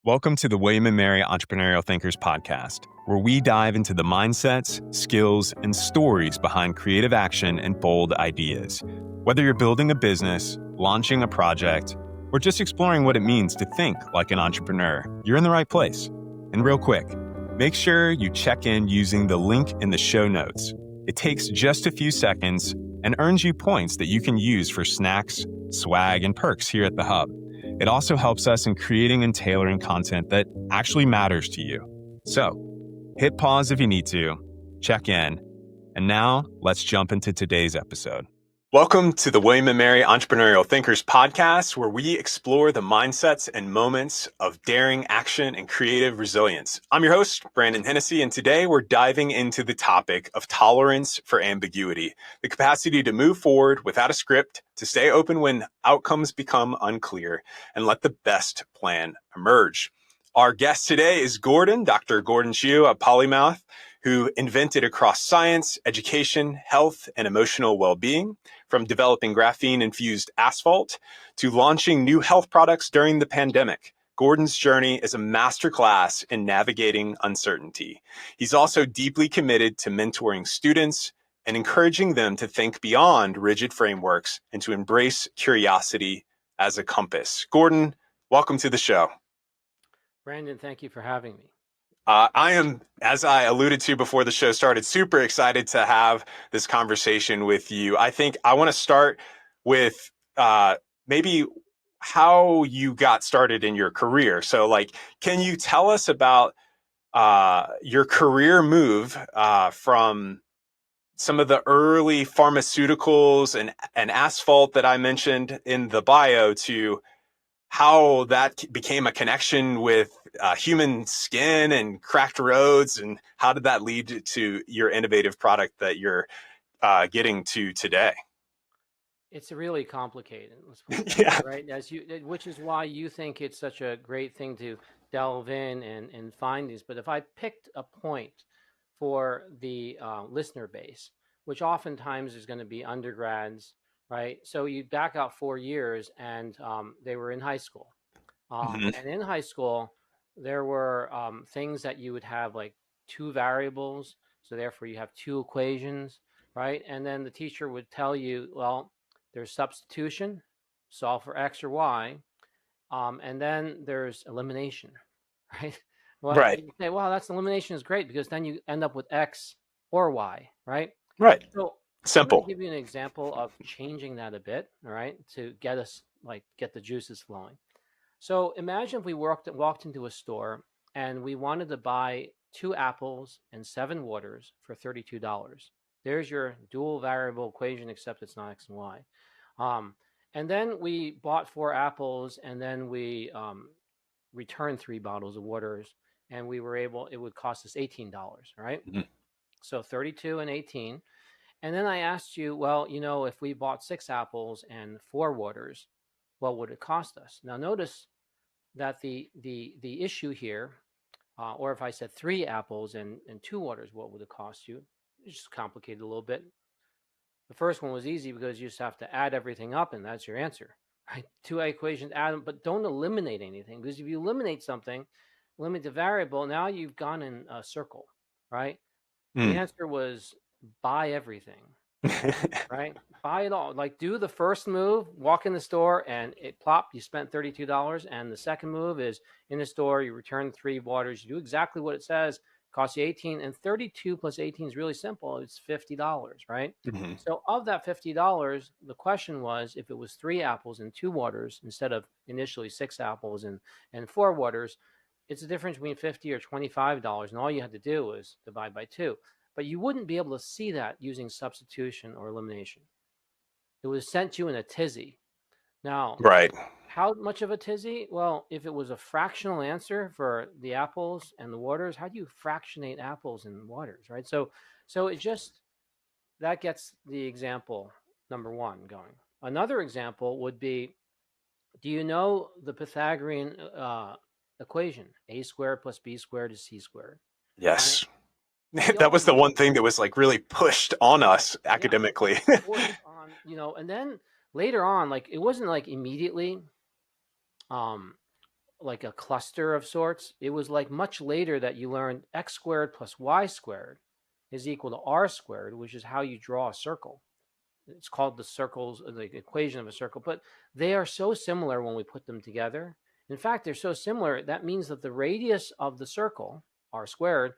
Welcome to the William Mary Entrepreneurial Thinkers podcast, where we dive into the mindsets, skills, and stories behind creative action and bold ideas. Whether you're building a business, launching a project, or just exploring what it means to think like an entrepreneur, you're in the right place. And real quick, make sure you check in using the link in the show notes. It takes just a few seconds and earns you points that you can use for snacks, swag, and perks here at the Hub. It also helps us in creating and tailoring content that actually matters to you. So, hit pause if you need to, check in, and now let's jump into today's episode. Welcome to the William Mary Entrepreneurial Thinkers podcast, where we explore the mindsets and moments of daring action and creative resilience. I'm your host, Brandon Hennessy, and today we're diving into the topic of tolerance for ambiguity, the capacity to move forward without a script, to stay open when outcomes become unclear, and let the best plan emerge. Our guest today is Dr. Gordon Chiu of PolyMath, who invented across science, education, health, and emotional well-being, from developing graphene-infused asphalt to launching new health products during the pandemic. Gordon's journey is a masterclass in navigating uncertainty. He's also deeply committed to mentoring students and encouraging them to think beyond rigid frameworks and to embrace curiosity as a compass. Gordon, welcome to the show. Brandon, thank you for having me. I am, as I alluded to before the show started, super excited to have this conversation with you. I think I want to start with maybe how you got started in your career. So, can you tell us about your career move from some of the early pharmaceuticals and asphalt that I mentioned in the bio to how that became a connection with human skin and cracked roads, and how did that lead to your innovative product that you're getting to today? It's really complicated, let's put it Yeah. right? Which is why you think it's such a great thing to delve in and find these. But if I picked a point for the listener base, which oftentimes is going to be undergrads, right? So you back out 4 years and they were in high school. And in high school, there were things that you would have like two variables. So therefore you have two equations, right? And then the teacher would tell you, well, there's substitution, solve for X or Y. And then there's elimination, right? Well, Right. you say, well, that's elimination is great because then you end up with X or Y, right? Right. So Simple. I'm going to give you an example of changing that a bit, all right, to get us get the juices flowing. So imagine if we walked into a store and we wanted to buy 2 apples and 7 waters for $32. There's your dual variable equation, except it's not X and Y. And then we bought 4 apples and then we returned 3 bottles of waters, and it would cost us $18, right? Mm-hmm. So 32 and 18. And then I asked you, well, if we bought 6 apples and 4 waters, what would it cost us? Now, notice that the issue here, or if I said 3 apples and 2 waters, what would it cost you? It's just complicated a little bit. The first one was easy because you just have to add everything up, and that's your answer, right? 2 equations, add them, but don't eliminate anything, because if you eliminate something, eliminate the variable, now you've gone in a circle, right? The answer was buy everything, right? Buy it all. Do the first move, walk in the store, and you spent $32. And the second move is in the store, you return 3 waters, you do exactly what it says, costs you $18, and 32 plus 18 is really simple. It's $50, right? Mm-hmm. So of that $50, the question was, if it was 3 apples and 2 waters instead of initially 6 apples and 4 waters, it's a difference between $50 or $25, and all you had to do was divide by 2. But you wouldn't be able to see that using substitution or elimination. It was sent you in a tizzy. Now, right. How much of a tizzy? Well, if it was a fractional answer for the apples and the waters, how do you fractionate apples and waters, right? So that gets the example number 1 going. Another example would be, do you know the Pythagorean equation? A squared plus B squared is C squared. Yes. Right? That was the one thing that was really pushed on us academically. And then later on, it wasn't immediately like a cluster of sorts. It was like much later that you learned x squared plus y squared is equal to r squared, which is how you draw a circle. It's called the circles, the equation of a circle, but they are so similar when we put them together. In fact, they're so similar, that means that the radius of the circle, r squared,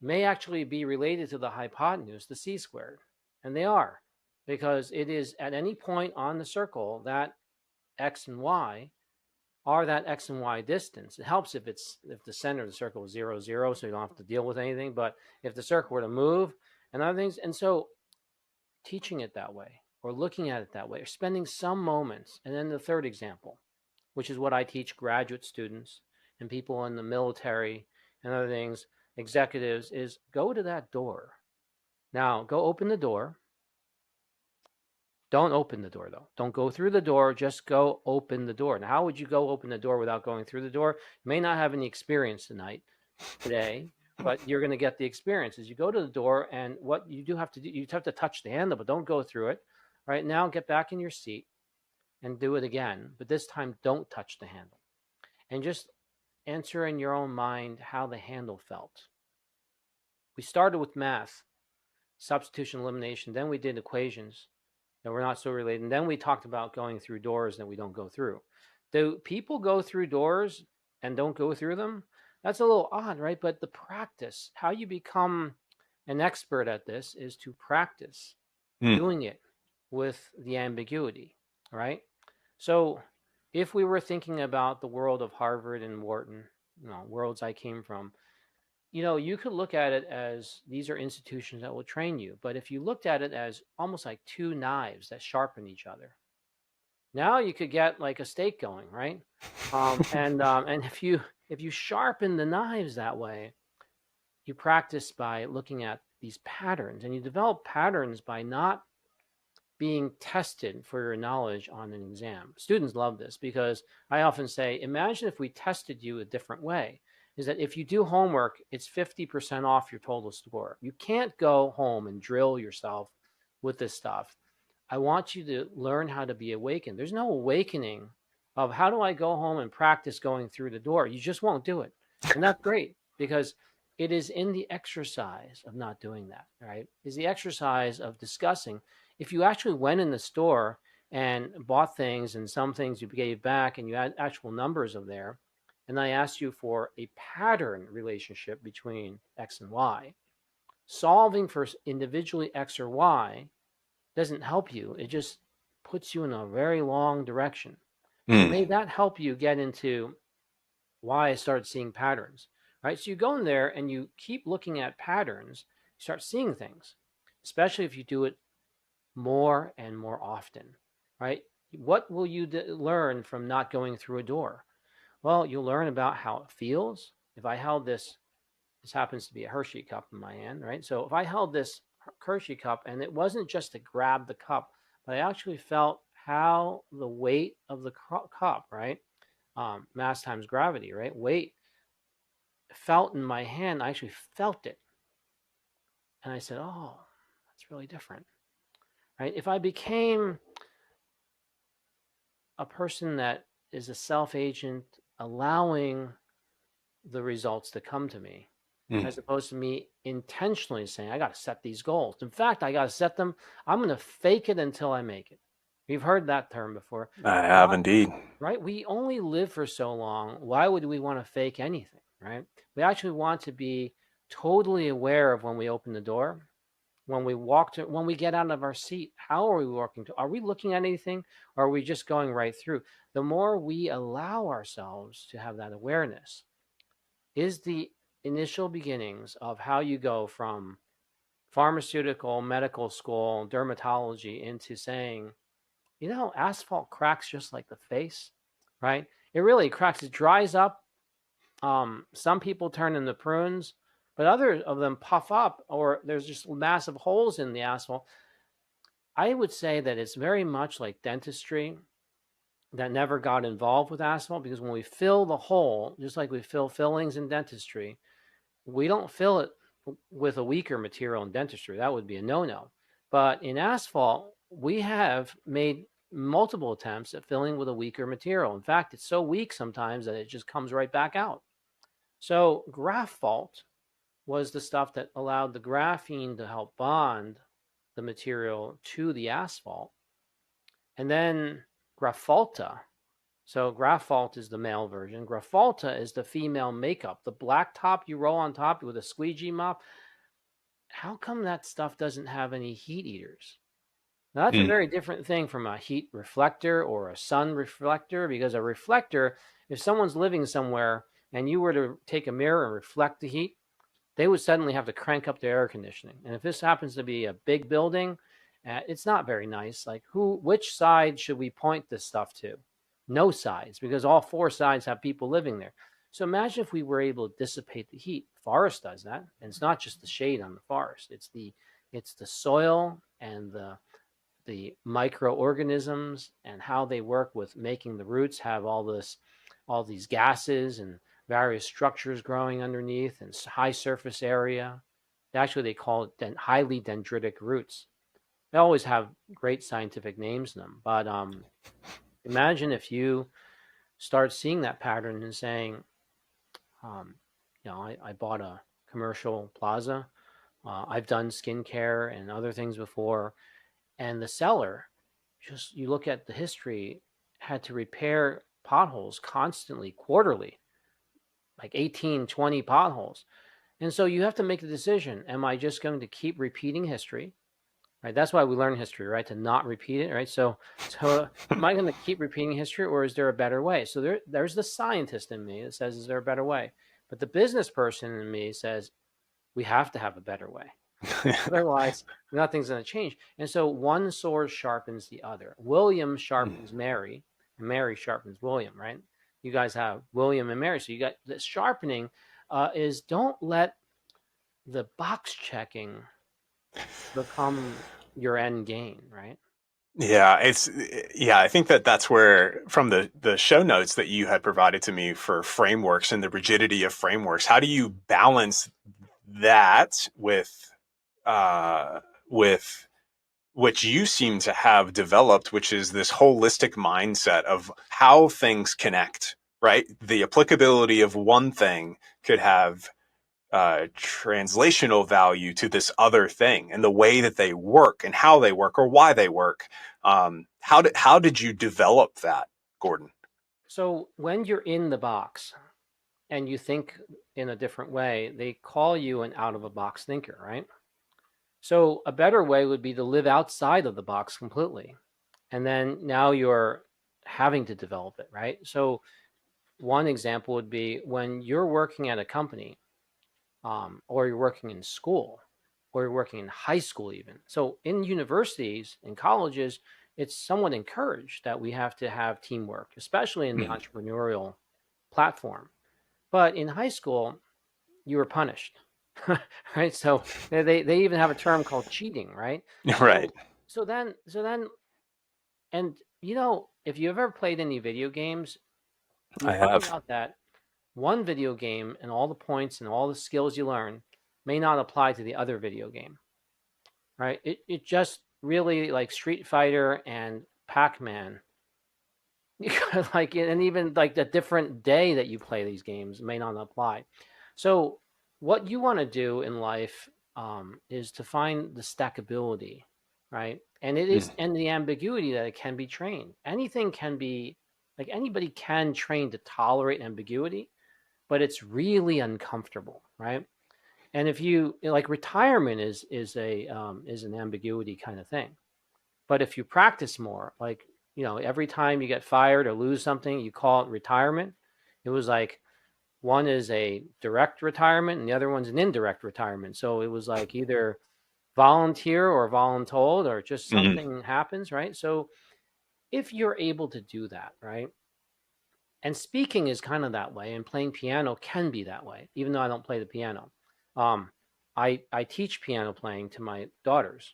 may actually be related to the hypotenuse, the c squared. And they are, because it is at any point on the circle that x and y are that x and y distance. It helps if the center of the circle is 0, 0, so you don't have to deal with anything. But if the circle were to move and other things, and so teaching it that way or looking at it that way or spending some moments. And then the third example, which is what I teach graduate students and people in the military and other things, executives, is go to that door. Now, go open the door. Don't open the door, though. Don't go through the door. Just go open the door. Now, how would you go open the door without going through the door? You may not have any experience today, but you're going to get the experience. As you go to the door, and what you do have to do, you have to touch the handle, but don't go through it. Right now, get back in your seat and do it again. But this time, don't touch the handle. And just answer in your own mind how the handle felt. We started with math, substitution, elimination. Then we did equations that were not so related. And then we talked about going through doors that we don't go through. Do people go through doors and don't go through them? That's a little odd, right? But the practice, how you become an expert at this is to practice doing it with the ambiguity, right? So if we were thinking about the world of Harvard and Wharton, worlds I came from, you could look at it as these are institutions that will train you. But if you looked at it as almost like two knives that sharpen each other, now you could get like a steak going, right? And if you sharpen the knives that way, you practice by looking at these patterns, and you develop patterns by not being tested for your knowledge on an exam. Students love this because I often say, imagine if we tested you a different way. Is that if you do homework, it's 50% off your total score. You can't go home and drill yourself with this stuff. I want you to learn how to be awakened. There's no awakening of how do I go home and practice going through the door. You just won't do it. And that's great because it is in the exercise of not doing that, right? Is the exercise of discussing. If you actually went in the store and bought things and some things you gave back and you had actual numbers of there, and I asked you for a pattern relationship between X and Y, solving for individually X or Y doesn't help you. It just puts you in a very long direction. So may that help you get into why I started seeing patterns, right? So you go in there and you keep looking at patterns, you start seeing things, especially if you do it more and more often, right? What will you learn from not going through a door? Well, you'll learn about how it feels. If I held this happens to be a Hershey cup in my hand, right? So if I held this Hershey cup and it wasn't just to grab the cup, but I actually felt how the weight of the cup, right? Mass times gravity, right? Weight felt in my hand. I actually felt it. And I said, oh, that's really different, right? If I became a person that is a self-agent, allowing the results to come to me, as opposed to me intentionally saying, I got to set these goals. In fact, I got to set them. I'm going to fake it until I make it. You've heard that term before. I have indeed. Right? We only live for so long. Why would we want to fake anything, right? We actually want to be totally aware of when we open the door, when we when we get out of our seat. How are we walking to? Are we looking at anything, or are we just going right through? The more we allow ourselves to have that awareness is the initial beginnings of how you go from pharmaceutical, medical school, dermatology into saying, asphalt cracks just like the face, right? It really cracks. It dries up. Some people turn into prunes, but others of them puff up, or there's just massive holes in the asphalt. I would say that it's very much like dentistry that never got involved with asphalt, because when we fill the hole, just like we fill fillings in dentistry, we don't fill it with a weaker material in dentistry. That would be a no-no. But in asphalt, we have made multiple attempts at filling with a weaker material. In fact, it's so weak sometimes that it just comes right back out. So graphite was the stuff that allowed the graphene to help bond the material to the asphalt. And then grapholta. So graphite is the male version. Grapholta is the female makeup. The black top you roll on top with a squeegee mop. How come that stuff doesn't have any heat eaters? Now, that's a very different thing from a heat reflector or a sun reflector, because a reflector, if someone's living somewhere and you were to take a mirror and reflect the heat, they would suddenly have to crank up their air conditioning. And if this happens to be a big building, it's not very nice. Like, which side should we point this stuff to? No sides, because all four sides have people living there. So imagine if we were able to dissipate the heat. Forest does that, and it's not just the shade on the forest. It's the soil and the microorganisms and how they work with making the roots have all these gases and various structures growing underneath and high surface area. Actually, they call it highly dendritic roots. They always have great scientific names in them. But imagine if you start seeing that pattern and saying, I bought a commercial plaza. I've done skincare and other things before. And the seller, just you look at the history, had to repair potholes constantly, quarterly, like 18, 20 potholes. And so you have to make the decision. Am I just going to keep repeating history? Right? That's why we learn history, right? To not repeat it, right? So am I going to keep repeating history, or is there a better way? So there's the scientist in me that says, is there a better way? But the business person in me says, we have to have a better way. Otherwise, nothing's going to change. And so one sword sharpens the other. William sharpens Mary, and Mary sharpens William, right? You guys have William and Mary. So you got the sharpening is, don't let the box checking become your end game, right? Yeah, I think that's where, from the show notes that you had provided to me for frameworks and the rigidity of frameworks, how do you balance that with which you seem to have developed, which is this holistic mindset of how things connect, right? The applicability of one thing could have translational value to this other thing, and the way that they work and how they work or why they work. How did you develop that, Gordon? So when you're in the box and you think in a different way, they call you an out of a box thinker, right? So a better way would be to live outside of the box completely. And then now you're having to develop it, right? So one example would be when you're working at a company, or you're working in school, or you're working in high school even. So in universities and colleges, it's somewhat encouraged that we have to have teamwork, especially in the entrepreneurial platform. But in high school, you were punished, right? So they even have a term called cheating, right? Right. So then, and if you've ever played any video games, you I find have. out that one video game and all the points and all the skills you learn may not apply to the other video game, right? It just really, like Street Fighter and Pac-Man, like, and even like the different day that you play these games may not apply. So what you want to do in life is to find the stackability, right? And it is, and the ambiguity that it can be trained. Anything can be, like, anybody can train to tolerate ambiguity, but it's really uncomfortable, right? And if you like, retirement is an ambiguity kind of thing. But if you practice more, like, every time you get fired or lose something, you call it retirement. It was like, one is a direct retirement and the other one's an indirect retirement. So it was like either volunteer or voluntold, or just something happens, right? So if you're able to do that, right? And speaking is kind of that way, and playing piano can be that way, even though I don't play the piano. I teach piano playing to my daughters,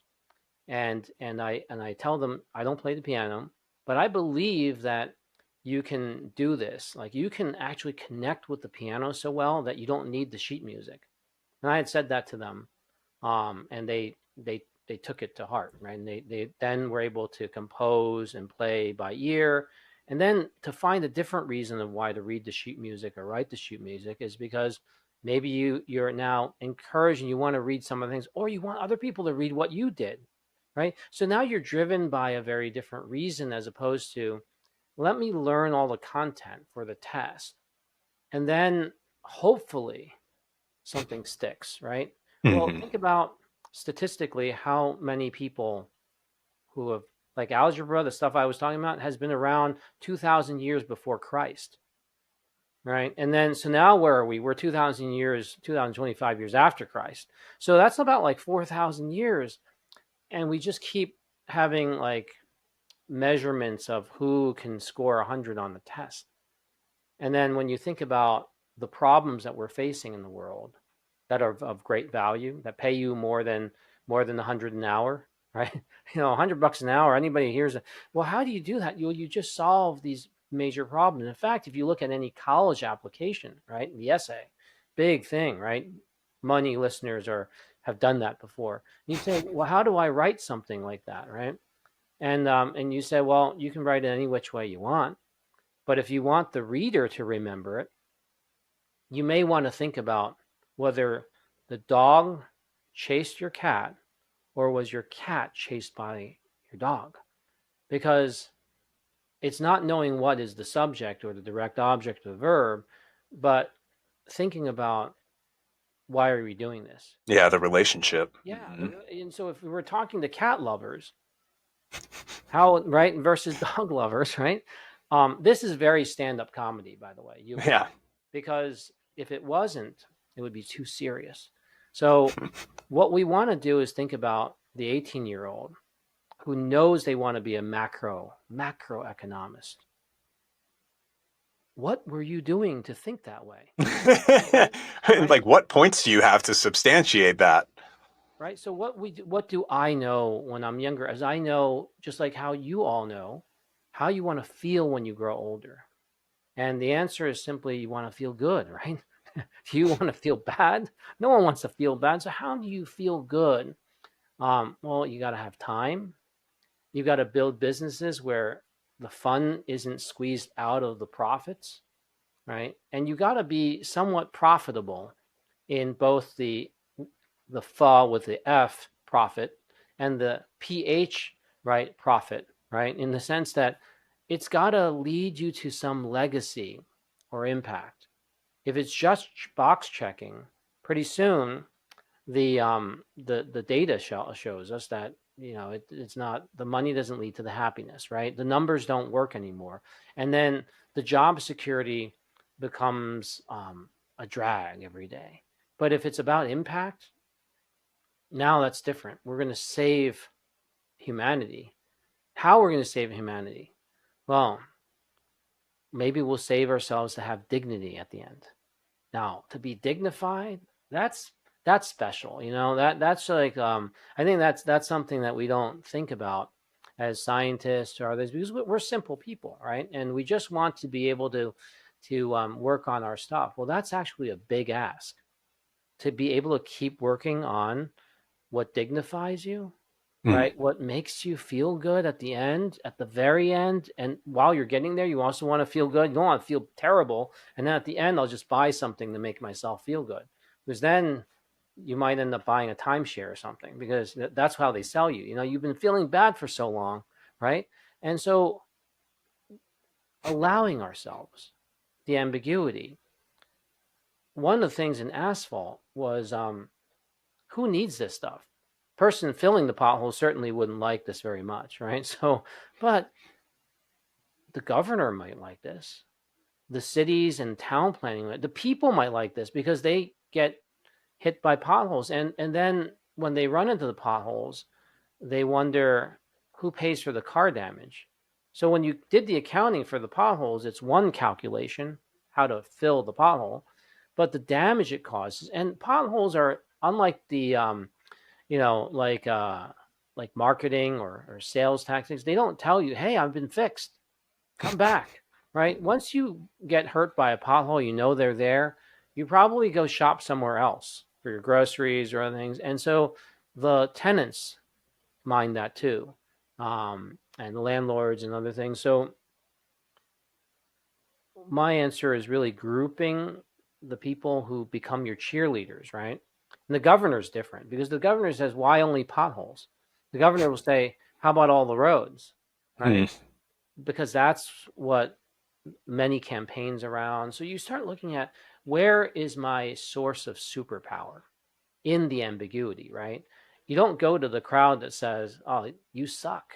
and I tell them I don't play the piano, but I believe that you can do this. Like, you can actually connect with the piano so well that you don't need the sheet music. And I had said that to them, and they they took it to heart, right? And they then were able to compose and play by ear. And then to find a different reason of why to read the sheet music or write the sheet music is because maybe you're now encouraged and you want to read some of the things, or you want other people to read what you did, right? So now you're driven by a very different reason as opposed to, let me learn all the content for the test. And then hopefully something sticks, right? Well, think about statistically how many people who have, like algebra, the stuff I was talking about, has been around 2,000 years before Christ, right? And then, so now where are we? We're 2,000 years, 2,025 years after Christ. So that's about like 4,000 years. And we just keep having like measurements of who can score 100 on the test. And then when you think about the problems that we're facing in the world that are of great value, that pay you more than 100 an hour, right? $100 an hour, anybody hears it. Well, how do you do that? You just solve these major problems. In fact, if you look at any college application, right, the essay, big thing, right? Money listeners have done that before. You say, well, how do I write something like that, right? And you say, well, you can write it any which way you want, but if you want the reader to remember it, you may want to think about whether the dog chased your cat or was your cat chased by your dog, because it's not knowing what is the subject or the direct object of the verb, but thinking about, why are we doing this? Yeah, the relationship. Yeah. And so if we were talking to cat lovers, how, right, versus dog lovers, right? This is very stand-up comedy, by the way. Yeah. Because if it wasn't, it would be too serious. So what we want to do is think about the 18-year-old who knows they want to be a macroeconomist. What were you doing to think that way? Right? Like, what points do you have to substantiate that? Right. So what do I know when I'm younger? As I know, just like how you all know, how you want to feel when you grow older. And the answer is simply, you want to feel good, right? Do you want to feel bad? No one wants to feel bad. So how do you feel good? Well, you got to have time. You got to build businesses where the fun isn't squeezed out of the profits, right? And you got to be somewhat profitable in both the FA with the F profit and the PH, right, profit, right? In the sense that it's got to lead you to some legacy or impact. If it's just box checking, pretty soon the data shows us that it's not, the money doesn't lead to the happiness, right? The numbers don't work anymore, and then the job security becomes a drag every day. But if it's about impact, now that's different. We're going to save humanity. How we're going to save humanity? Well, maybe we'll save ourselves to have dignity at the end. Now, to be dignified, that's special. That's like, I think that's something that we don't think about as scientists or others, because we're simple people, right? And we just want to be able to work on our stuff. Well, that's actually a big ask, to be able to keep working on what dignifies you, right? What makes you feel good at the end, at the very end. And while you're getting there, you also want to feel good. You don't want to feel terrible. And then at the end, I'll just buy something to make myself feel good. Because then you might end up buying a timeshare or something, because that's how they sell you. You've been feeling bad for so long, right? And so allowing ourselves the ambiguity. One of the things in asphalt was, who needs this stuff? Person filling the potholes certainly wouldn't like this very much, right? So, but the governor might like this. The cities and town planning, the people might like this, because they get hit by potholes. And then when they run into the potholes, they wonder who pays for the car damage. So when you did the accounting for the potholes, it's one calculation, how to fill the pothole, but the damage it causes. And potholes are unlike the, like marketing or sales tactics. They don't tell you, hey, I've been fixed, come back, right? Once you get hurt by a pothole, they're there. You probably go shop somewhere else for your groceries or other things. And so the tenants mind that too, and landlords and other things. So my answer is really grouping the people who become your cheerleaders, right? And the governor's different because the governor says, why only potholes? The governor will say, how about all the roads, right? Because that's what many campaigns around. So you start looking at, where is my source of superpower in the ambiguity, right? You don't go to the crowd that says, oh, you suck,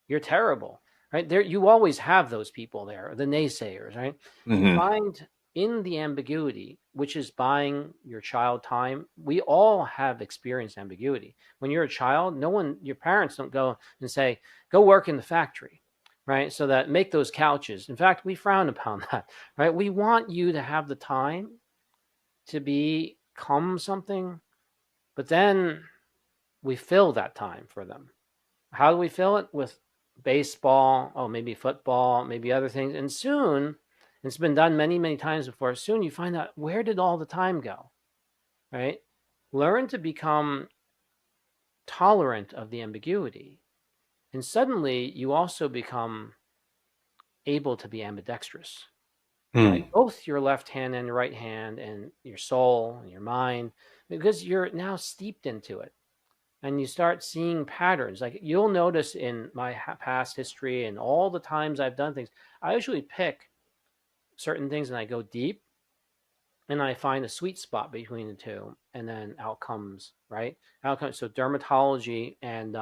you're terrible, right? There, you always have those people there, the naysayers, right? You find in the ambiguity, which is buying your child time. We all have experienced ambiguity. When you're a child, no one, your parents don't go and say, go work in the factory, right? So that make those couches. In fact, we frown upon that, right? We want you to have the time to become something, but then we fill that time for them. How do we fill it? With baseball, oh, maybe football, maybe other things. And soon, it's been done many, many times before, soon you find out, where did all the time go, right? Learn to become tolerant of the ambiguity. And suddenly you also become able to be ambidextrous, right? Both your left hand and your right hand and your soul and your mind, because you're now steeped into it. And you start seeing patterns. Like you'll notice in my past history and all the times I've done things, I usually pick certain things and I go deep and I find a sweet spot between the two, and then outcomes, right? Outcomes. So dermatology and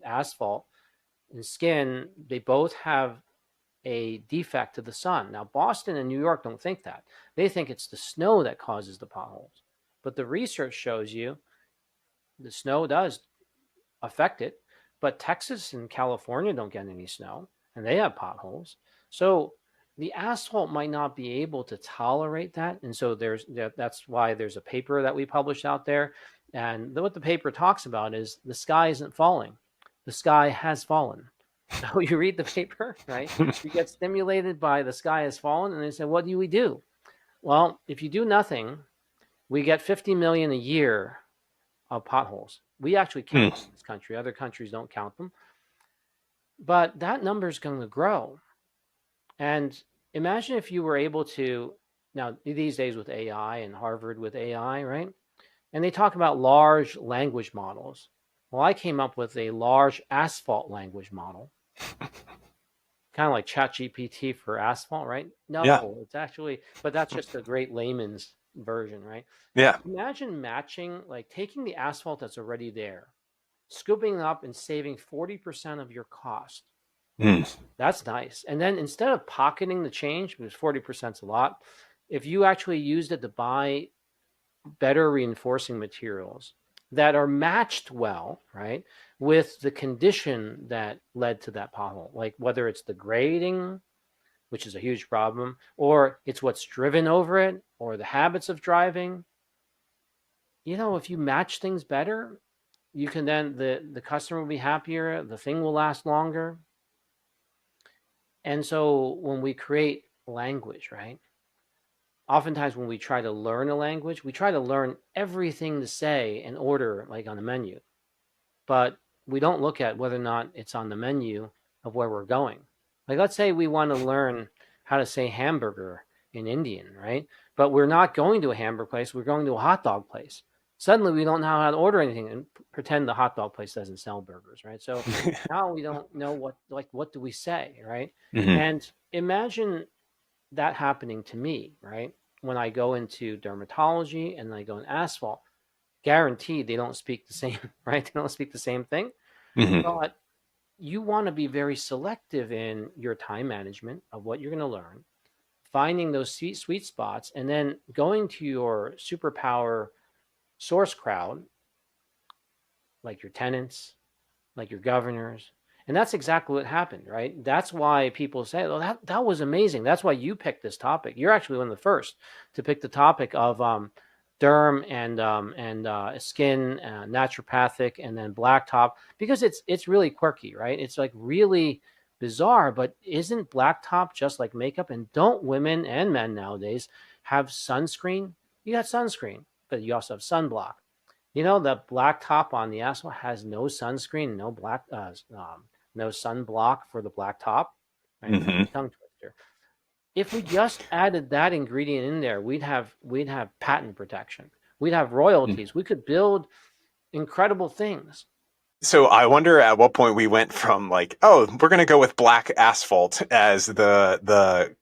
asphalt and skin, they both have a defect to the sun. Now, Boston and New York don't think that. They think it's the snow that causes the potholes. But the research shows you the snow does affect it, but Texas and California don't get any snow, and they have potholes. So the asphalt might not be able to tolerate that, and so that's why there's a paper that we published out there, and what the paper talks about is the sky isn't falling, the sky has fallen. So you read the paper, right? You get stimulated by the sky has fallen, and they say, what do we do? Well, if you do nothing, we get 50 million a year of potholes. We actually count them in this country. Other countries don't count them. But that number is going to grow. And imagine if you were able to, now these days with AI and Harvard with AI, right? And they talk about large language models. Well, I came up with a large asphalt language model. Kind of like ChatGPT for asphalt, right? No, it's actually, but that's just a great layman's version, right? Yeah. Imagine matching, like taking the asphalt that's already there, scooping it up and saving 40% of your cost. That's nice. And then instead of pocketing the change, because 40% is a lot, if you actually used it to buy better reinforcing materials that are matched well, right, with the condition that led to that pothole, like whether it's the grading, which is a huge problem, or it's what's driven over it, or the habits of driving. You know, if you match things better, you can then, the customer will be happier, the thing will last longer. And so when we create language, right, oftentimes when we try to learn a language, we try to learn everything to say in order, like on the menu. But we don't look at whether or not it's on the menu of where we're going. Like, let's say we want to learn how to say hamburger in Indian, right? But we're not going to a hamburger place, we're going to a hot dog place. Suddenly we don't know how to order anything and pretend the hot dog place doesn't sell burgers, right? So now we don't know what do we say, right? And imagine that happening to me, right? When I go into dermatology and I go in asphalt, guaranteed they don't speak the same, right? They don't speak the same thing. But you want to be very selective in your time management of what you're going to learn, finding those sweet spots, and then going to your superpower source crowd, like your tenants, like your governors. And that's exactly what happened, right? That's why people say, oh, that was amazing. That's why you picked this topic. You're actually one of the first to pick the topic of derm and skin, naturopathic, and then blacktop, because it's really quirky, right? It's like really bizarre, but isn't blacktop just like makeup? And don't women and men nowadays have sunscreen? You got sunscreen, but you also have sunblock. You know, the black top on the asphalt has no sunscreen, no sunblock for the black top, right? It's like Hmm. a tongue twister. If we just added that ingredient in there, we'd have patent protection. We'd have royalties. We could build incredible things. So I wonder at what point we went from like, oh, we're going to go with black asphalt as the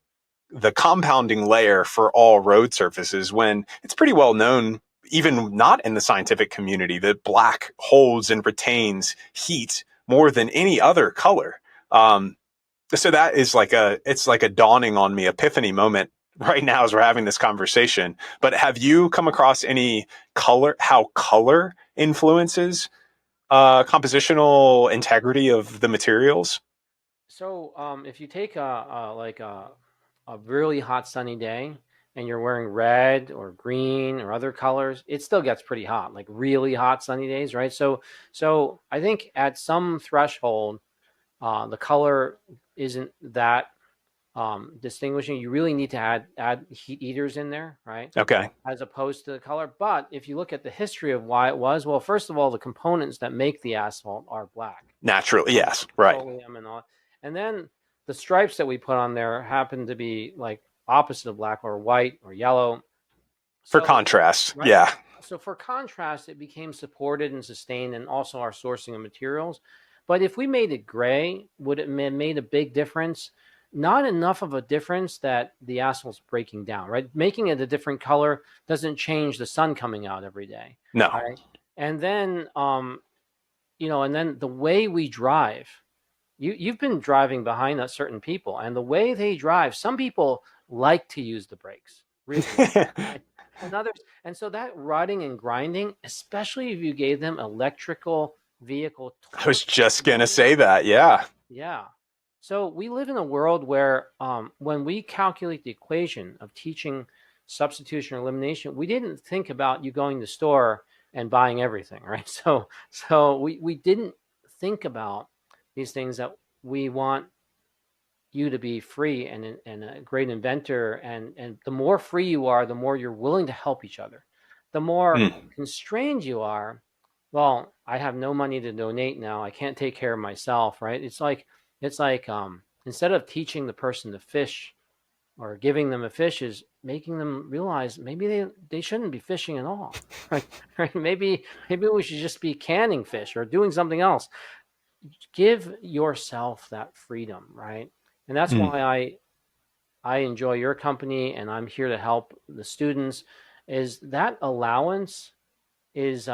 compounding layer for all road surfaces, when it's pretty well known, even not in the scientific community, that black holds and retains heat more than any other color. Um, so that is like it's like a dawning on me epiphany moment right now as we're having this conversation. But have you come across any how color influences compositional integrity of the materials? So, if you take a really hot sunny day and you're wearing red or green or other colors, it still gets pretty hot, like really hot sunny days, right? So I think at some threshold, the color isn't that distinguishing. You really need to add heat eaters in there, right? Okay. As opposed to the color. But if you look at the history of why it was, well, first of all, the components that make the asphalt are black, Naturally, yes, right. petroleum and all, and then the stripes that we put on there happen to be like opposite of black or white or yellow. For So contrast, right. yeah. So for contrast, it became supported and sustained, and also our sourcing of materials. But if we made it gray, would it have made a big difference? Not enough of a difference that the asphalt's breaking down, right? Making it a different color doesn't change the sun coming out every day, No. right? And then, and then the way we drive, you've been driving behind certain people, and the way they drive, some people like to use the brakes, really like, right? And others, and so that rutting and grinding, especially if you gave them electrical vehicle I was torque just gonna conditioning, say that. Yeah. yeah. So we live in a world where when we calculate the equation of teaching substitution or elimination, we didn't think about you going to the store and buying everything, right? So we didn't think about these things, that we want you to be free and a great inventor. And the more free you are, the more you're willing to help each other. The more Mm. constrained you are, well, I have no money to donate now. I can't take care of myself, right? It's like instead of teaching the person to fish or giving them a fish, is making them realize maybe they shouldn't be fishing at all. Right? Right? Maybe we should just be canning fish or doing something else. Give yourself that freedom, right? And that's Mm. why I enjoy your company, and I'm here to help the students. Is that allowance is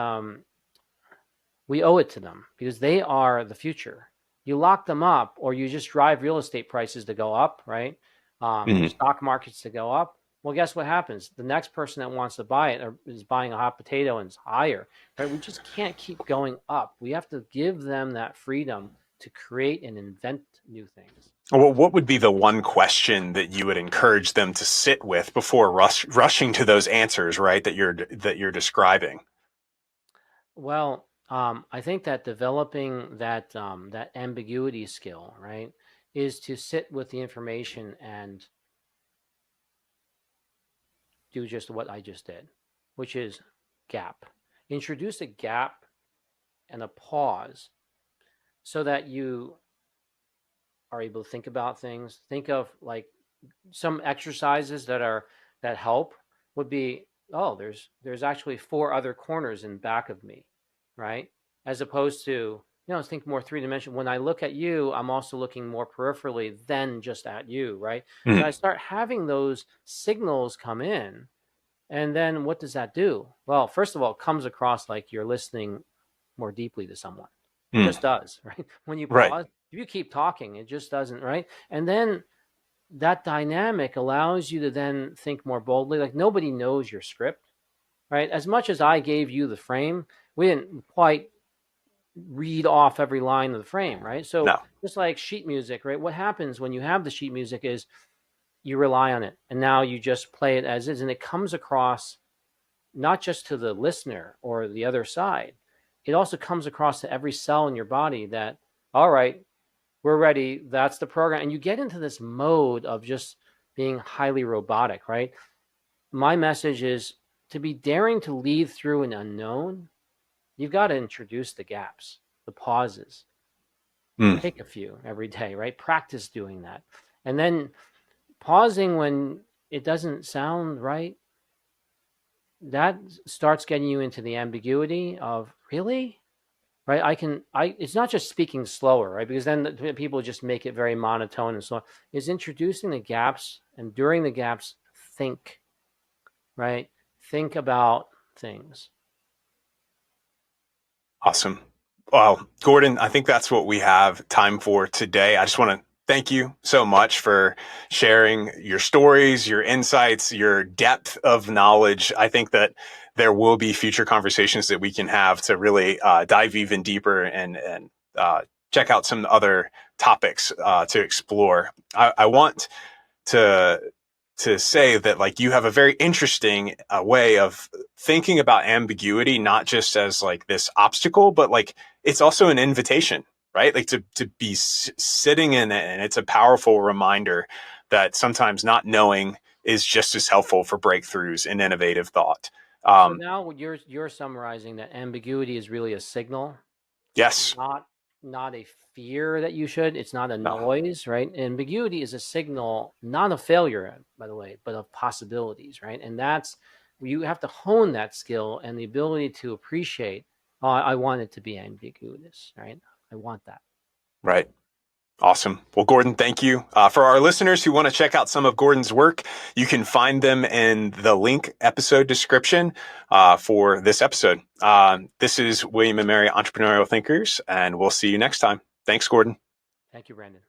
we owe it to them, because they are the future. You lock them up, or you just drive real estate prices to go up, right? Mm. Stock markets to go up. Well, guess what happens? The next person that wants to buy it is buying a hot potato, and it's higher, right? We just can't keep going up. We have to give them that freedom to create and invent new things. Well, what would be the one question that you would encourage them to sit with before rushing to those answers, right? That you're describing. Well, I think that developing that ambiguity skill, right, is to sit with the information and do just what I just did, which is gap. Introduce a gap and a pause so that you are able to think about things. Think of like some exercises that help would be, oh, there's actually four other corners in back of me, right? As opposed to, think more three-dimensional. When I look at you, I'm also looking more peripherally than just at you, right? So Mm. I start having those signals come in, and then what does that do? Well, first of all, it comes across like you're listening more deeply to someone. It Mm. just does, right? When you Right. pause, if you keep talking, it just doesn't, right? And then that dynamic allows you to then think more boldly. Like, nobody knows your script, right? As much as I gave you the frame, we didn't quite read off every line of the frame, right? So No. just like sheet music, right? What happens when you have the sheet music is you rely on it, and now you just play it as is, and it comes across not just to the listener or the other side. It also comes across to every cell in your body that, all right, we're ready. That's the program. And you get into this mode of just being highly robotic, right? My message is to be daring to lead through an unknown, you've got to introduce the gaps, the pauses. Take a few every day, right? Practice doing that. And then pausing when it doesn't sound right, that starts getting you into the ambiguity of, really? Right? It's not just speaking slower, right? Because then people just make it very monotone and so on. It's introducing the gaps, and during the gaps, think, right? Think about things. Awesome. Well, Gordon, I think that's what we have time for today. I just want to thank you so much for sharing your stories, your insights, your depth of knowledge. I think that there will be future conversations that we can have to really dive even deeper and check out some other topics to explore. I want to say that, like, you have a very interesting way of thinking about ambiguity, not just as like this obstacle, but like it's also an invitation, right? Like to be sitting in it, and it's a powerful reminder that sometimes not knowing is just as helpful for breakthroughs and innovative thought. So now you're summarizing that ambiguity is really a signal. Yes. Not a fear that you should. It's not a No. noise, right? Ambiguity is a signal, not of failure, by the way, but of possibilities, right? And that's, you have to hone that skill and the ability to appreciate, oh, I want it to be ambiguous, right? I want that. Right. Awesome. Well, Gordon, thank you. For our listeners who want to check out some of Gordon's work, you can find them in the link episode description for this episode. This is William and Mary Entrepreneurial Thinkers, and we'll see you next time. Thanks, Gordon. Thank you, Brandon.